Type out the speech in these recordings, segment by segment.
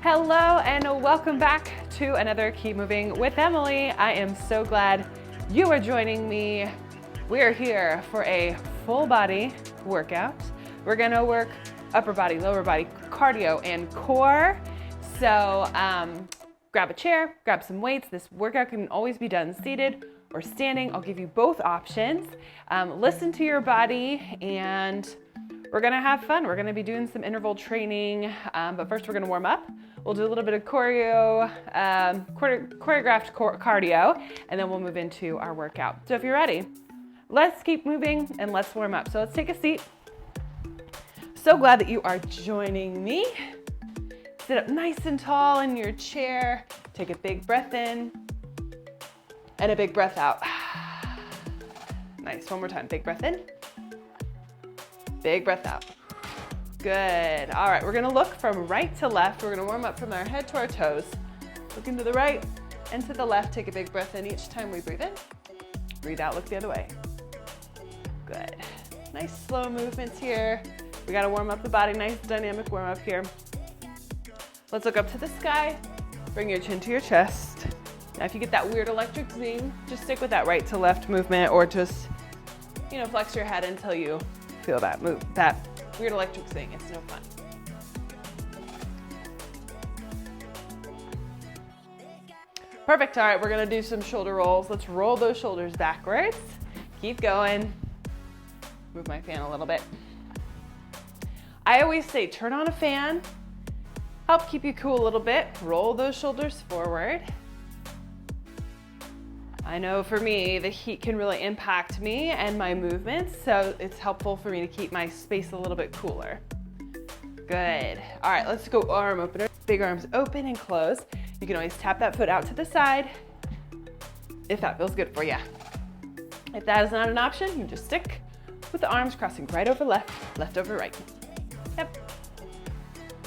Hello and welcome back to another Keep Moving with Emily. I am so glad you are joining me. We are here for a full body workout. We're gonna work upper body, lower body, cardio, and core. So grab a chair, grab some weights. This workout can always be done seated or standing. I'll give you both options. Listen to your body and we're gonna have fun. We're gonna be doing some interval training, but first we're gonna warm up. We'll do a little bit of choreographed cardio, and then we'll move into our workout. So if you're ready, let's keep moving and let's warm up. So let's take a seat. So glad that you are joining me. Sit up nice and tall in your chair. Take a big breath in and a big breath out. Nice, one more time. Big breath in, big breath out. Good. All right, we're gonna look from right to left. We're gonna warm up from our head to our toes. Looking to the right and to the left. Take a big breath in each time we breathe in. Breathe out, look the other way. Good. Nice slow movements here. We gotta warm up the body, nice dynamic warm up here. Let's look up to the sky. Bring your chin to your chest. Now if you get that weird electric zing, just stick with that right to left movement or just, flex your head until you feel that move, that weird electric thing. It's no fun. Perfect. All right, we're gonna do some shoulder rolls. Let's roll those shoulders backwards. Keep going. Move my fan a little bit. I always say turn on a fan. Help keep you cool a little bit. Roll those shoulders forward. I know for me, the heat can really impact me and my movements, so it's helpful for me to keep my space a little bit cooler. Good. All right, let's go arm opener. Big arms open and close. You can always tap that foot out to the side if that feels good for you. If that is not an option, you just stick with the arms crossing right over left, left over right. Yep.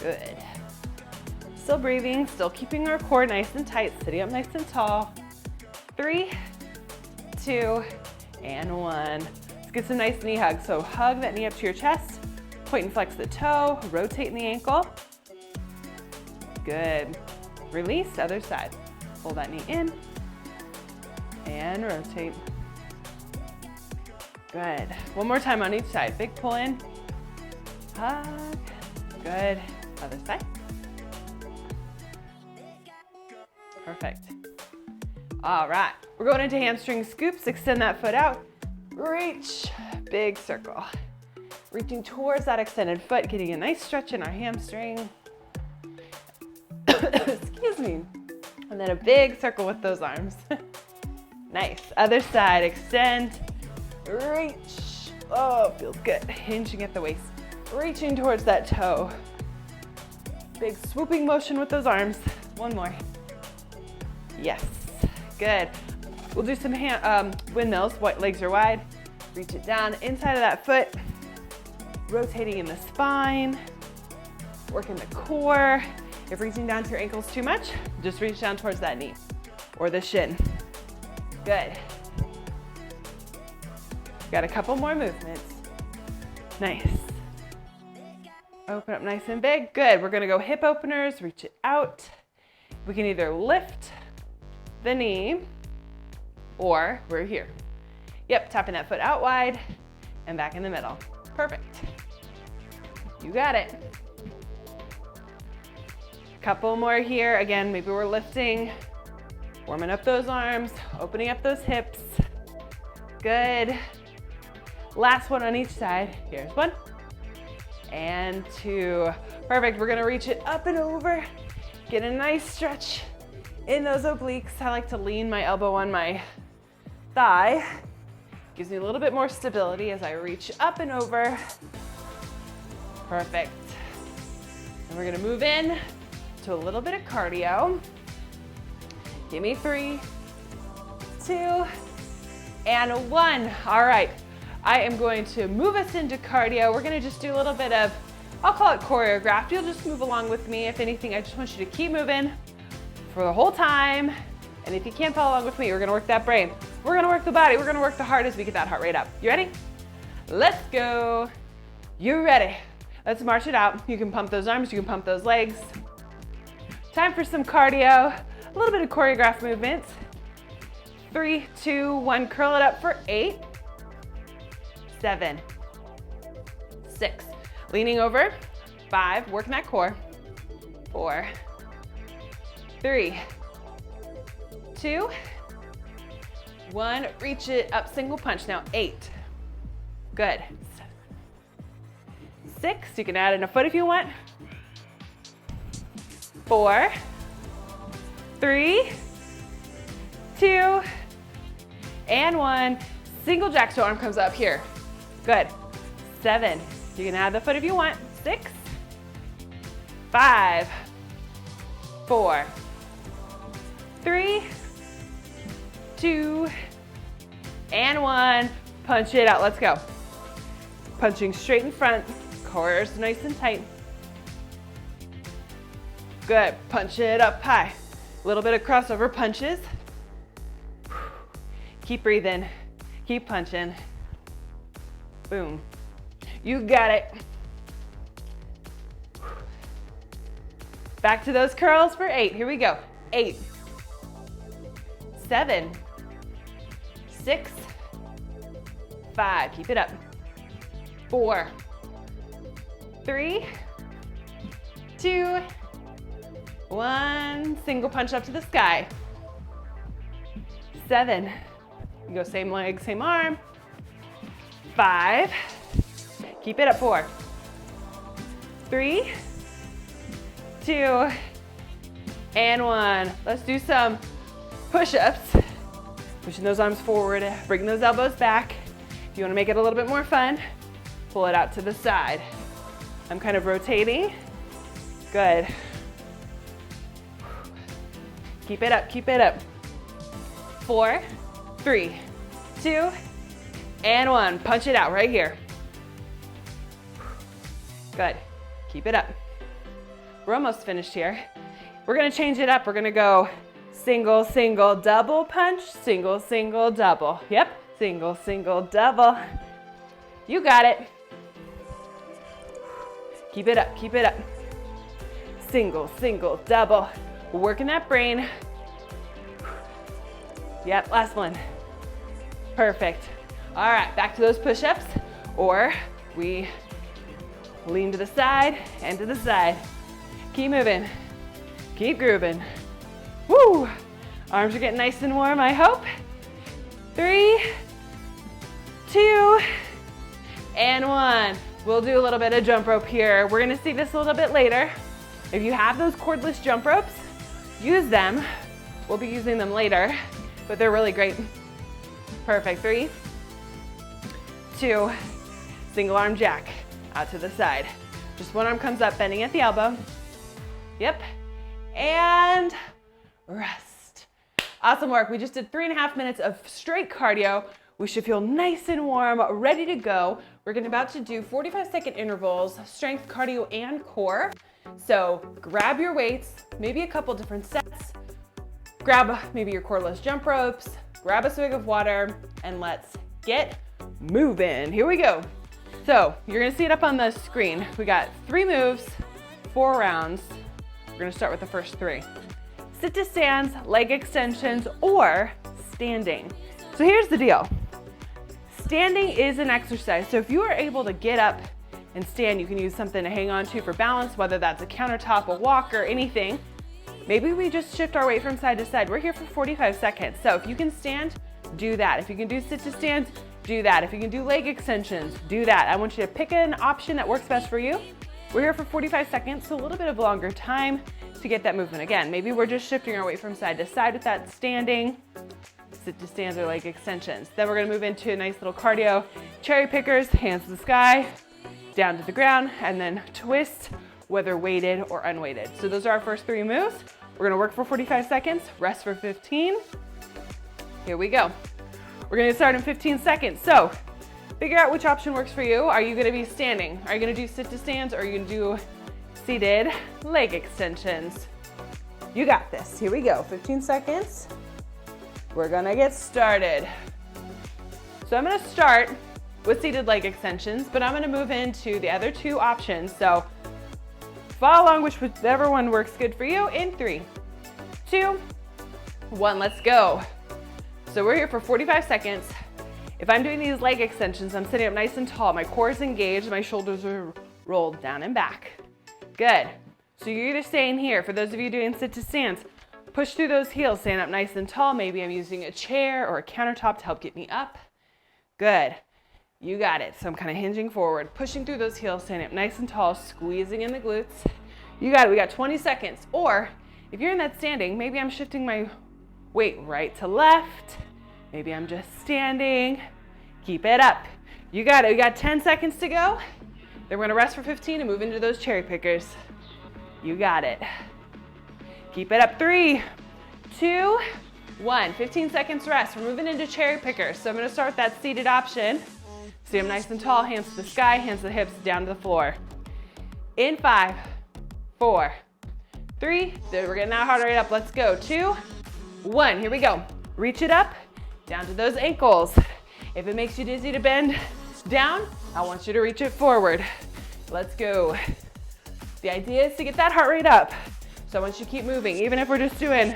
Good. Still breathing, still keeping our core nice and tight, sitting up nice and tall. 3, 2, and 1. Let's get some nice knee hugs. So hug that knee up to your chest, point and flex the toe, rotate in the ankle. Good. Release, other side. Pull that knee in and rotate. Good. One more time on each side. Big pull in, hug. Good. Other side. Perfect. All right, we're going into hamstring scoops. Extend that foot out, reach, big circle. Reaching towards that extended foot, getting a nice stretch in our hamstring. Excuse me. And then a big circle with those arms. Nice, other side, extend, reach. Oh, feels good. Hinging at the waist, reaching towards that toe. Big swooping motion with those arms. One more. Yes. Good. We'll do some windmills. Legs are wide. Reach it down inside of that foot. Rotating in the spine. Working the core. If reaching down to your ankles too much, just reach down towards that knee or the shin. Good. Got a couple more movements. Nice. Open up nice and big. Good. We're gonna go hip openers. Reach it out. We can either lift the knee, or we're here. Yep, tapping that foot out wide and back in the middle. Perfect. You got it. Couple more here. Again, maybe we're lifting, warming up those arms, opening up those hips. Good. Last one on each side. Here's 1 and 2. Perfect. We're gonna reach it up and over. Get a nice stretch in those obliques. I like to lean my elbow on my thigh. Gives me a little bit more stability as I reach up and over. Perfect. And we're gonna move in to a little bit of cardio. Give me 3, 2, and 1. All right, I am going to move us into cardio. We're gonna just do a little bit of, I'll call it choreographed. You'll just move along with me. If anything, I just want you to keep moving for the whole time. And if you can't follow along with me, we're gonna work that brain. We're gonna work the body. We're gonna work the heart as we get that heart rate up. You ready? Let's go. You ready? Let's march it out. You can pump those arms, you can pump those legs. Time for some cardio, a little bit of choreographed movements. 3, 2, 1, curl it up for 8, 7, 6, leaning over, 5, working that core, 4, 3, 2, 1, reach it up, single punch. Now 8, good. 6, you can add in a foot if you want. 4, 3, 2, and 1. Single jack so arm comes up here. Good. 7, you can add the foot if you want. 6, 5, 4, 3, 2, and 1. Punch it out, let's go. Punching straight in front, core is nice and tight. Good, punch it up high. A little bit of crossover punches. Keep breathing, keep punching. Boom, you got it. Back to those curls for 8, here we go. 8, 7, 6, 5, keep it up. 4, 3, 2, 1, single punch up to the sky. 7, you go same leg, same arm. 5, keep it up. 4, 3, 2, and 1. Let's do some push-ups. Pushing those arms forward, bring those elbows back. If you want to make it a little bit more fun, pull it out to the side. I'm kind of rotating. Good. Keep it up, keep it up. 4, 3, 2, and 1. Punch it out right here. Good. Keep it up. We're almost finished here. We're gonna change it up. We're gonna go single, single, double punch, single, single, double. Yep, single, single, double. You got it. Keep it up, keep it up. Single, single, double. We're working that brain. Yep, last one. Perfect. All right, back to those push-ups, or we lean to the side and to the side. Keep moving, keep grooving. Woo! Arms are getting nice and warm, I hope. 3, 2, and 1. We'll do a little bit of jump rope here. We're gonna see this a little bit later. If you have those cordless jump ropes, use them. We'll be using them later, but they're really great. Perfect. 3, 2, single arm jack out to the side. Just one arm comes up, bending at the elbow. Yep, and rest. Awesome work. We just did 3.5 minutes of straight cardio. We should feel nice and warm, ready to go. We're about to do 45-second intervals, strength, cardio, and core. So grab your weights, maybe a couple different sets. Grab maybe your cordless jump ropes, grab a swig of water, and let's get moving. Here we go. So you're gonna see it up on the screen. We got 3 moves, 4 rounds. We're gonna start with the first 3. Sit to stands, leg extensions, or standing. So here's the deal. Standing is an exercise. So if you are able to get up and stand, you can use something to hang on to for balance, whether that's a countertop, a walker, anything. Maybe we just shift our weight from side to side. We're here for 45 seconds. So if you can stand, do that. If you can do sit to stands, do that. If you can do leg extensions, do that. I want you to pick an option that works best for you. We're here for 45 seconds, so a little bit of longer time to get that movement. Again, maybe we're just shifting our weight from side to side with that standing, sit to stands or leg extensions. Then we're gonna move into a nice little cardio. Cherry pickers, hands to the sky, down to the ground, and then twist, whether weighted or unweighted. So those are our first 3 moves. We're gonna work for 45 seconds, rest for 15. Here we go. We're gonna start in 15 seconds. So figure out which option works for you. Are you gonna be standing? Are you gonna do sit to stands, or are you gonna do seated leg extensions? You got this. Here we go. 15 seconds. We're gonna get started. So I'm gonna start with seated leg extensions, but I'm gonna move into the other 2 options. So Follow along, whichever one works good for you. In 3, 2, 1, let's go. So we're here for 45 seconds. If I'm doing these leg extensions, I'm sitting up nice and tall. My core is engaged, my shoulders are rolled down and back. Good. So you're either staying here. For those of you doing sit to stands, push through those heels, stand up nice and tall. Maybe I'm using a chair or a countertop to help get me up. Good. You got it. So I'm kind of hinging forward, pushing through those heels, standing up nice and tall, squeezing in the glutes. You got it. We got 20 seconds. Or if you're in that standing, maybe I'm shifting my weight right to left. Maybe I'm just standing. Keep it up. You got it. We got 10 seconds to go. Then we're going to rest for 15 and move into those cherry pickers. You got it. Keep it up. 3, 2, 1. 15 seconds rest. We're moving into cherry pickers. So I'm going to start with that seated option. Stay up nice and tall, hands to the sky, hands to the hips, down to the floor. In 5, 4, 3, we're getting that heart rate up. Let's go. 2, 1, here we go. Reach it up, down to those ankles. If it makes you dizzy to bend down, I want you to reach it forward. Let's go. The idea is to get that heart rate up. So I want you to keep moving. Even if we're just doing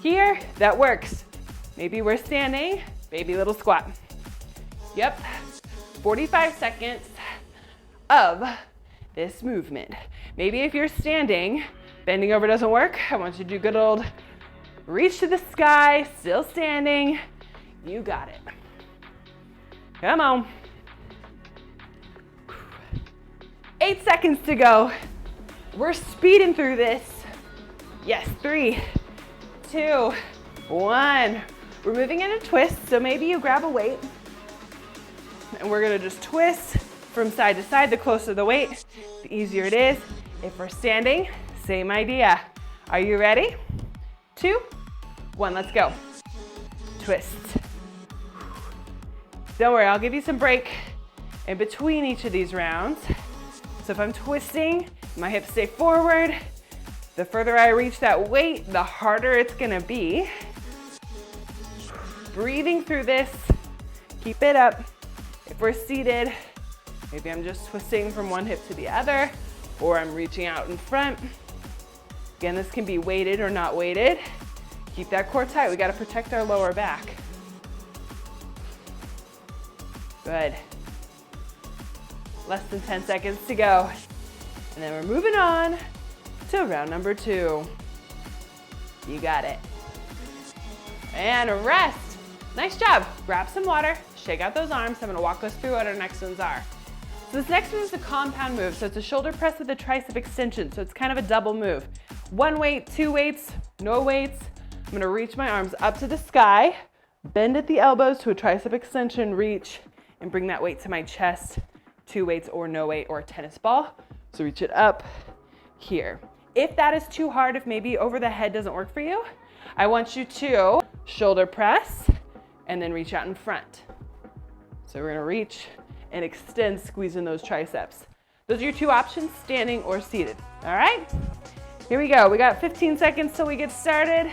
here, that works. Maybe we're standing, baby little squat. Yep. 45 seconds of this movement. Maybe if you're standing, bending over doesn't work. I want you to do good old reach to the sky, still standing. You got it. Come on. 8 seconds to go. We're speeding through this. Yes, 3, 2, 1. We're moving into twist, so maybe you grab a weight. And we're gonna just twist from side to side. The closer the weight, the easier it is. If we're standing, same idea. Are you ready? 2, 1, let's go. Twist. Don't worry, I'll give you some break in between each of these rounds. So if I'm twisting, my hips stay forward. The further I reach that weight, the harder it's gonna be. Breathing through this, keep it up. If we're seated, maybe I'm just twisting from one hip to the other, or I'm reaching out in front. Again, this can be weighted or not weighted. Keep that core tight. We got to protect our lower back. Good. Less than 10 seconds to go. And then we're moving on to round number 2. You got it. And rest. Nice job. Grab some water. Shake out those arms. I'm gonna walk us through what our next ones are. So this next one is a compound move. So it's a shoulder press with a tricep extension. So it's kind of a double move. 1 weight, 2 weights, no weights. I'm gonna reach my arms up to the sky, bend at the elbows to a tricep extension, reach, and bring that weight to my chest. 2 weights or no weight or a tennis ball. So reach it up here. If that is too hard, if maybe over the head doesn't work for you, I want you to shoulder press and then reach out in front. So we're gonna reach and extend, squeezing those triceps. Those are your 2 options, standing or seated. All right, here we go. We got 15 seconds till we get started.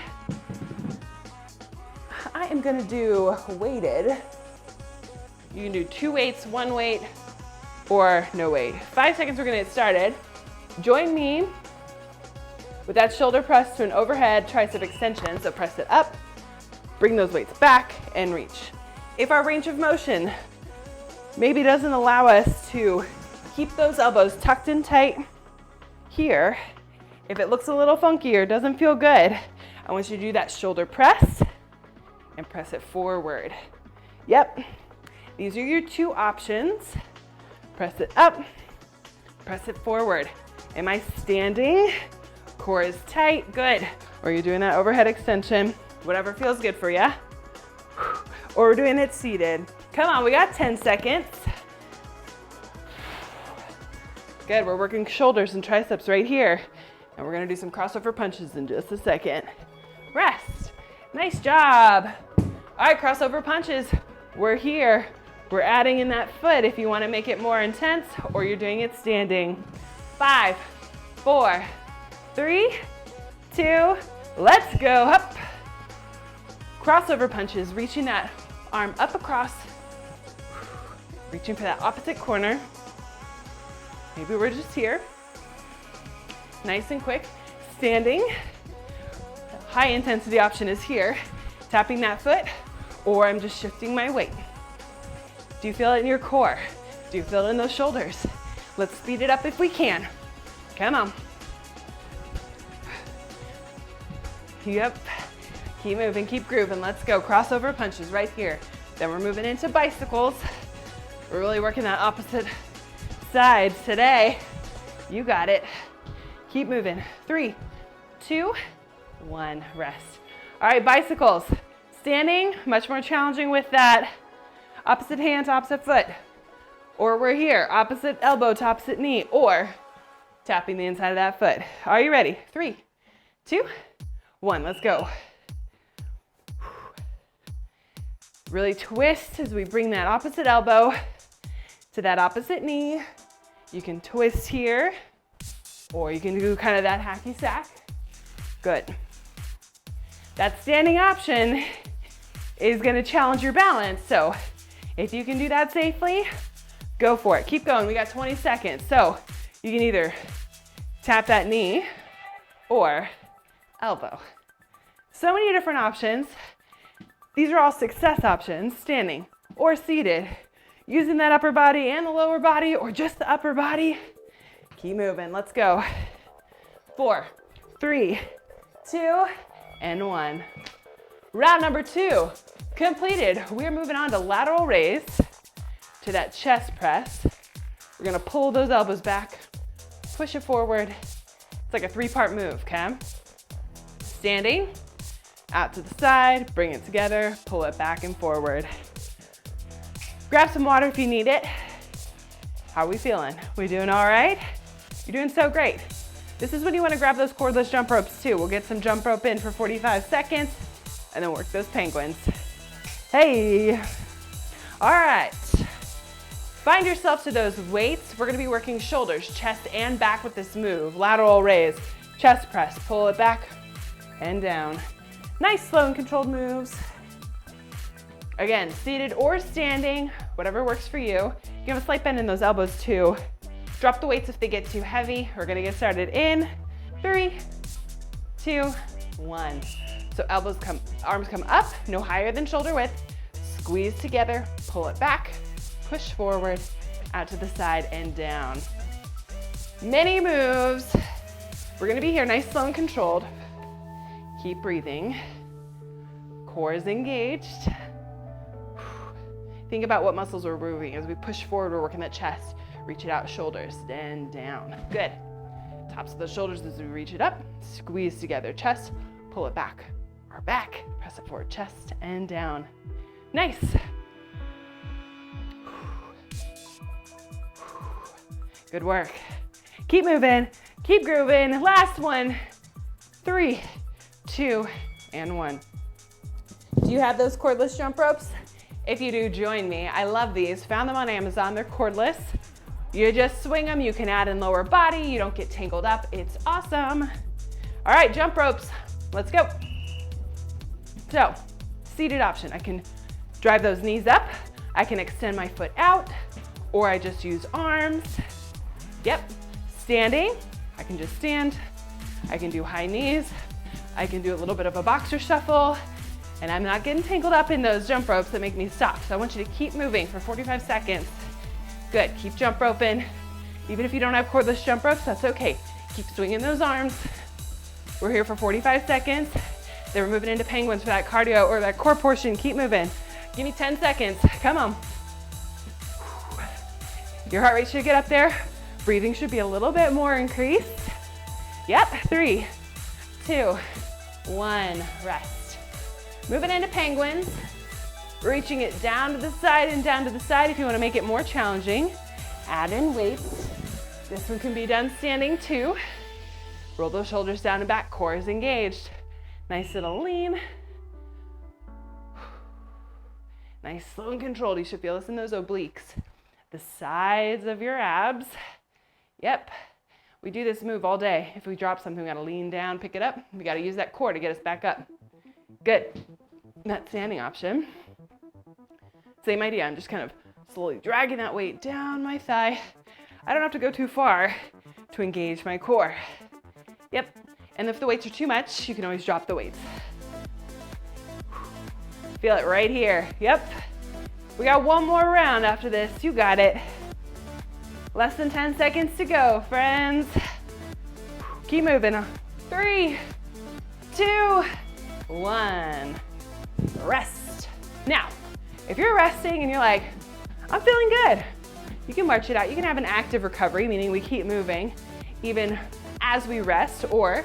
I am gonna do weighted. You can do 2 weights, 1 weight, or no weight. 5 seconds, we're gonna get started. Join me with that shoulder press to an overhead tricep extension. So press it up, bring those weights back, and reach. If our range of motion maybe doesn't allow us to keep those elbows tucked in tight here, if it looks a little funky or doesn't feel good, I want you to do that shoulder press and press it forward. Yep, these are your 2 options. Press it up, press it forward. Am I standing? Core is tight, good. Or you're doing that overhead extension, whatever feels good for you. Or we're doing it seated. Come on, we got 10 seconds. Good, we're working shoulders and triceps right here. And we're gonna do some crossover punches in just a second. Rest, nice job. All right, crossover punches, we're here. We're adding in that foot if you wanna make it more intense, or you're doing it standing. 5, 4, 3, 2, let's go, up. Crossover punches, reaching that arm up across, reaching for that opposite corner. Maybe we're just here. nice and quick. Standing, high intensity option is here, tapping that foot, or I'm just shifting my weight. Do you feel it in your core? Do you feel it in those shoulders? Let's speed it up if we can. Come on. Yep, keep moving, keep grooving. Let's go. Crossover punches right here. Then we're moving into bicycles. We're really working that opposite sides today. You got it. Keep moving. 3, 2, 1, rest. All right, bicycles. Standing, much more challenging with that opposite hand to opposite foot. Or we're here, opposite elbow to opposite knee, or tapping the inside of that foot. Are you ready? 3, 2, 1, let's go. Really twist as we bring that opposite elbow to that opposite knee. You can twist here, or you can do kind of that hacky sack. Good. That standing option is gonna challenge your balance, so if you can do that safely, go for it. Keep going, we got 20 seconds. So you can either tap that knee or elbow. So many different options. These are all success options, standing or seated, using that upper body and the lower body or just the upper body. Keep moving, let's go. 4, 3, 2, and 1. Round number 2 completed. We're moving on to lateral raise to that chest press. We're gonna pull those elbows back, push it forward. It's like a 3-part move, okay? Standing, out to the side, bring it together, pull it back and forward. Grab some water if you need it. How are we feeling? We doing all right? You're doing so great. This is when you wanna grab those cordless jump ropes too. We'll get some jump rope in for 45 seconds and then work those penguins. Hey, all right. Find yourself to those weights. We're gonna be working shoulders, chest, and back with this move. Lateral raise, chest press, pull it back and down. Nice, slow and controlled moves. Again, seated or standing, whatever works for you. You have a slight bend in those elbows too. Drop the weights if they get too heavy. We're gonna get started in 3, 2, 1. So arms come up, no higher than shoulder width. Squeeze together, pull it back, push forward, out to the side and down. Many moves. We're gonna be here nice, slow, and controlled. Keep breathing. Core is engaged. Think about what muscles we're moving. As we push forward, we're working that chest. Reach it out, shoulders, and down. Good. Tops of the shoulders as we reach it up. Squeeze together, chest, pull it back. Our back, press it forward, chest, and down. Nice. Good work. Keep moving, keep grooving. Last one. 3, 2, and 1. Do you have those cordless jump ropes? If you do, join me. I love these. Found them on Amazon. They're cordless. You just swing them. You can add in lower body. You don't get tangled up. It's awesome. All right, jump ropes. Let's go. So, seated option. I can drive those knees up. I can extend my foot out, or I just use arms. Yep. Standing. I can just stand. I can do high knees. I can do a little bit of a boxer shuffle. And I'm not getting tangled up in those jump ropes that make me stop. So I want you to keep moving for 45 seconds. Good, keep jump roping. Even if you don't have cordless jump ropes, that's okay. Keep swinging those arms. We're here for 45 seconds. Then we're moving into penguins for that cardio or that core portion. Keep moving. Give me 10 seconds, come on. Your heart rate should get up there. Breathing should be a little bit more increased. Yep, 3, 2, 1, rest. Moving into penguins, reaching it down to the side and down to the side if you want to make it more challenging. Add in weights. This one can be done standing too. Roll those shoulders down and back, core is engaged. Nice little lean. Nice, slow and controlled. You should feel this in those obliques. The sides of your abs. Yep, we do this move all day. If we drop something, we gotta lean down, pick it up. We gotta use that core to get us back up. Good. That standing option. Same idea, I'm just kind of slowly dragging that weight down my thigh. I don't have to go too far to engage my core. Yep. And if the weights are too much, you can always drop the weights. Feel it right here. Yep. We got one more round after this. You got it. Less than 10 seconds to go, friends. Keep moving. 3, 2, 1. Rest. Now, if you're resting and you're like, I'm feeling good, you can march it out. You can have an active recovery, meaning we keep moving even as we rest, or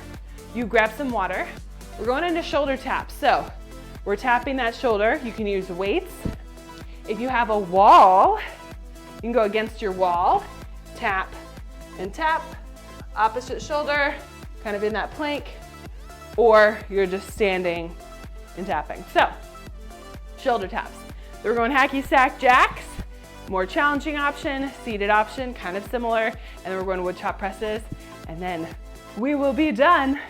you grab some water. We're going into shoulder taps. So we're tapping that shoulder. You can use weights. If you have a wall, you can go against your wall, tap and tap, opposite shoulder, kind of in that plank, or you're just standing and tapping. So shoulder taps. So we're going hacky sack jacks, more challenging option, seated option, kind of similar, and then we're going wood chop presses, and then we will be done.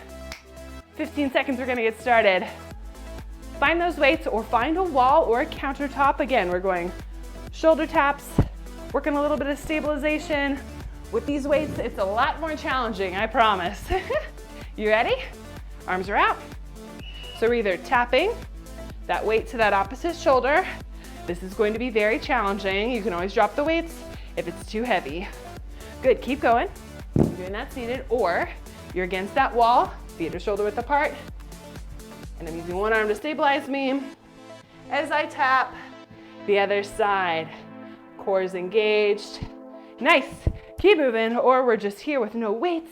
15 seconds, we're gonna get started. Find those weights or find a wall or a countertop. Again, we're going shoulder taps, working a little bit of stabilization. With these weights, it's a lot more challenging, I promise. You ready? Arms are out. So we're either tapping that weight to that opposite shoulder. This is going to be very challenging. You can always drop the weights if it's too heavy. Good, keep going. You're doing that seated, or you're against that wall, feet are shoulder width apart, and I'm using one arm to stabilize me as I tap the other side. Core is engaged. Nice, keep moving, or we're just here with no weights,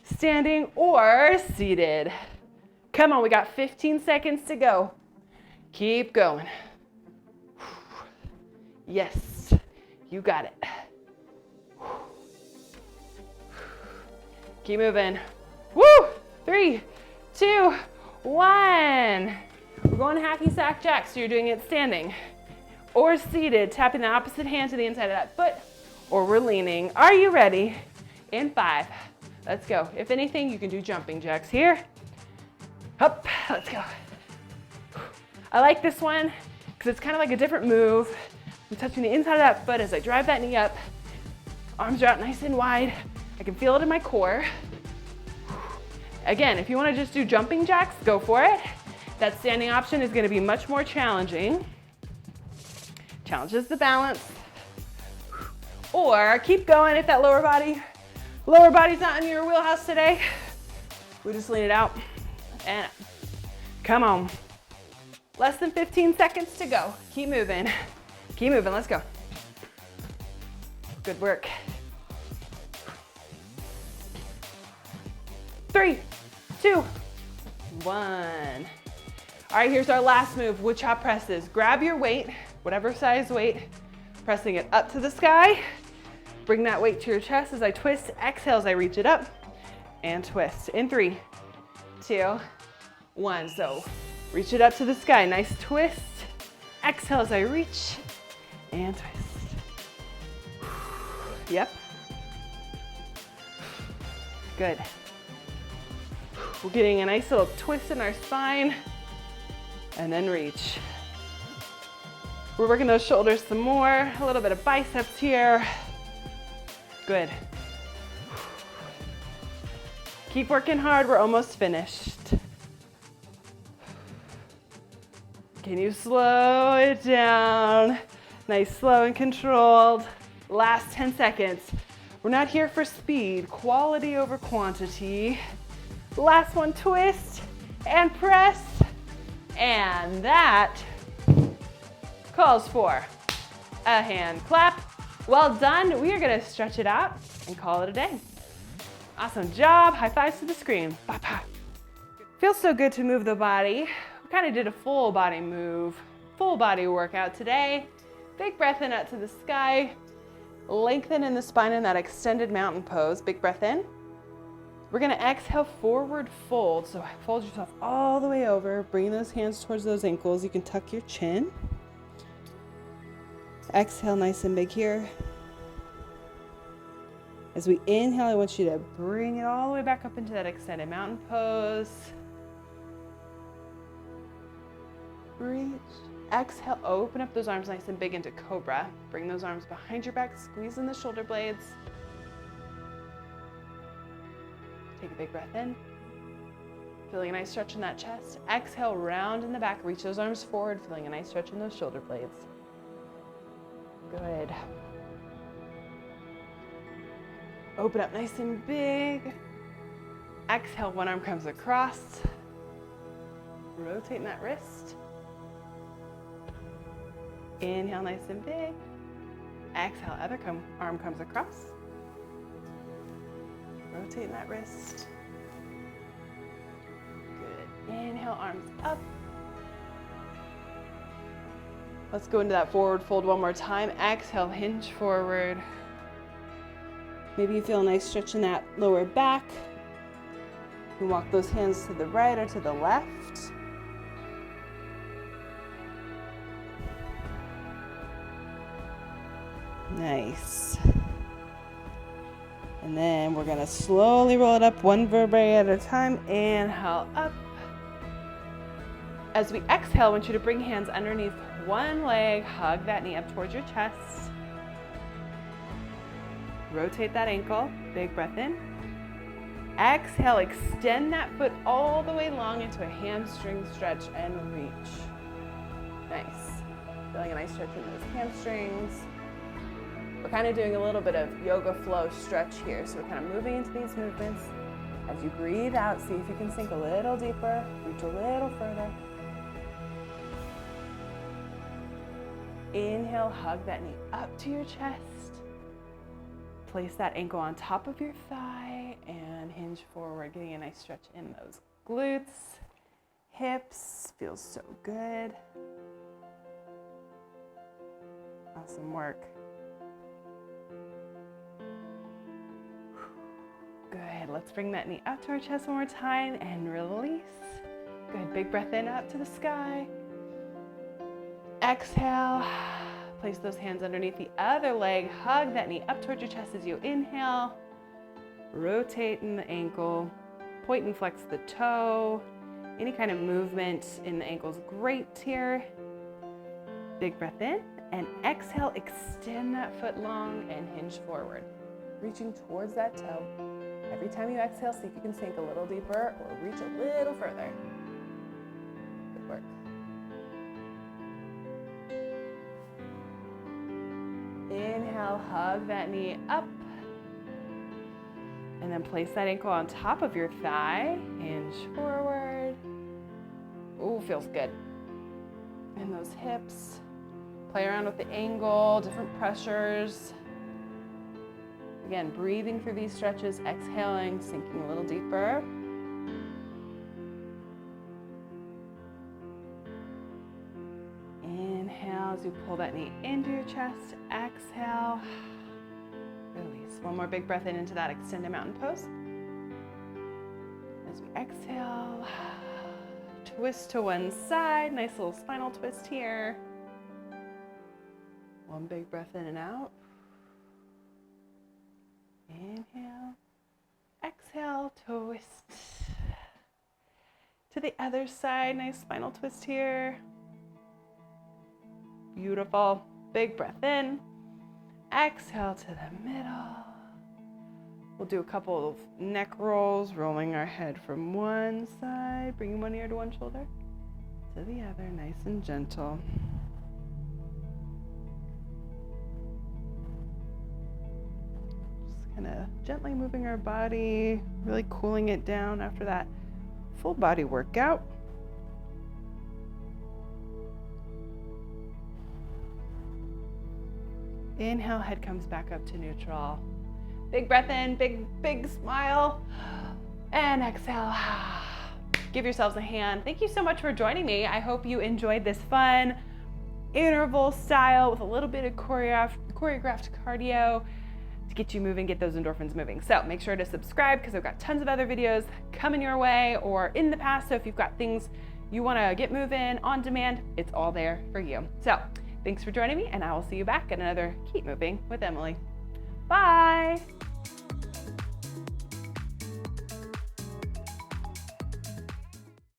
standing or seated. Come on, we got 15 seconds to go. Keep going. Yes, you got it. Keep moving. Woo! 3, 2, 1. We're going hacky sack jacks, so you're doing it standing or seated, tapping the opposite hand to the inside of that foot, or we're leaning. Are you ready? In 5. Let's go. If anything, you can do jumping jacks here. Up, let's go. I like this one because it's kind of like a different move. I'm touching the inside of that foot as I drive that knee up. Arms are out nice and wide. I can feel it in my core. Again, if you want to just do jumping jacks, go for it. That standing option is going to be much more challenging. Challenges the balance. Or keep going if that lower body's not in your wheelhouse today. We just lean it out and come on. Less than 15 seconds to go. Keep moving. Keep moving, let's go. Good work. 3, 2, 1. All right, here's our last move, wood chop presses. Grab your weight, whatever size weight, pressing it up to the sky. Bring that weight to your chest as I twist. Exhale as I reach it up and twist. In 3, 2, 1. So reach it up to the sky, nice twist. Exhale as I reach and twist. Yep. Good. We're getting a nice little twist in our spine and then reach. We're working those shoulders some more, a little bit of biceps here. Good. Keep working hard, we're almost finished. Can you slow it down? Nice, slow and controlled. Last 10 seconds. We're not here for speed, quality over quantity. Last one, twist and press. And that calls for a hand clap. Well done. We are gonna stretch it out and call it a day. Awesome job. High fives to the screen. Ba-ba. Feels so good to move the body. We kind of did a full body move, full body workout today. Big breath in up to the sky. Lengthen in the spine in that extended mountain pose. Big breath in. We're gonna exhale, forward fold. So fold yourself all the way over. Bring those hands towards those ankles. You can tuck your chin. Exhale nice and big here. As we inhale, I want you to bring it all the way back up into that extended mountain pose. Reach. Exhale, open up those arms nice and big into cobra. Bring those arms behind your back, squeeze in the shoulder blades. Take a big breath in. Feeling a nice stretch in that chest. Exhale, round in the back. Reach those arms forward. Feeling a nice stretch in those shoulder blades. Good. Open up nice and big. Exhale, one arm comes across. Rotating that wrist. Inhale, nice and big. Exhale, other arm comes across. Rotating that wrist. Good. Inhale, arms up. Let's go into that forward fold one more time. Exhale, hinge forward. Maybe you feel a nice stretch in that lower back. You can walk those hands to the right or to the left. Nice. And then we're gonna slowly roll it up one vertebrae at a time. Inhale up. As we exhale, I want you to bring hands underneath one leg, hug that knee up towards your chest. Rotate that ankle, big breath in. Exhale, extend that foot all the way long into a hamstring stretch and reach. Nice. Feeling a nice stretch in those hamstrings. We're kind of doing a little bit of yoga flow stretch here. So we're kind of moving into these movements. As you breathe out, see if you can sink a little deeper, reach a little further. Inhale, hug that knee up to your chest. Place that ankle on top of your thigh and hinge forward, getting a nice stretch in those glutes, hips. Feels so good. Awesome work. Good. Let's bring that knee up to our chest one more time and release. Good. Big breath in up to the sky. Exhale. Place those hands underneath the other leg. Hug that knee up towards your chest as you inhale. Rotating the ankle. Point and flex the toe. Any kind of movement in the ankle is great here. Big breath in. And exhale, extend that foot long and hinge forward. Reaching towards that toe. Every time you exhale, see if you can sink a little deeper or reach a little further. Good work. Inhale, hug that knee up. And then place that ankle on top of your thigh. Hinge forward. Ooh, feels good. And those hips. Play around with the angle, different pressures. Again, breathing through these stretches, exhaling, sinking a little deeper. Inhale as you pull that knee into your chest. Exhale. Release. One more big breath in into that extended mountain pose. As we exhale, twist to one side. Nice little spinal twist here. One big breath in and out. Inhale. Exhale, twist. To the other side, nice spinal twist here. Beautiful. Big breath in. Exhale to the middle. We'll do a couple of neck rolls, rolling our head from one side, bringing one ear to one shoulder, to the other, nice and gentle. Just kind of gently moving our body, really cooling it down after that full body workout. Inhale, head comes back up to neutral. Big breath in, big smile. And exhale. Give yourselves a hand. Thank you so much for joining me. I hope you enjoyed this fun interval style with a little bit of choreographed cardio to get you moving, get those endorphins moving. So make sure to subscribe because I've got tons of other videos coming your way or in the past. So if you've got things you want to get moving on demand, it's all there for you. So thanks for joining me, and I will see you back at another Keep Moving with Emily. Bye.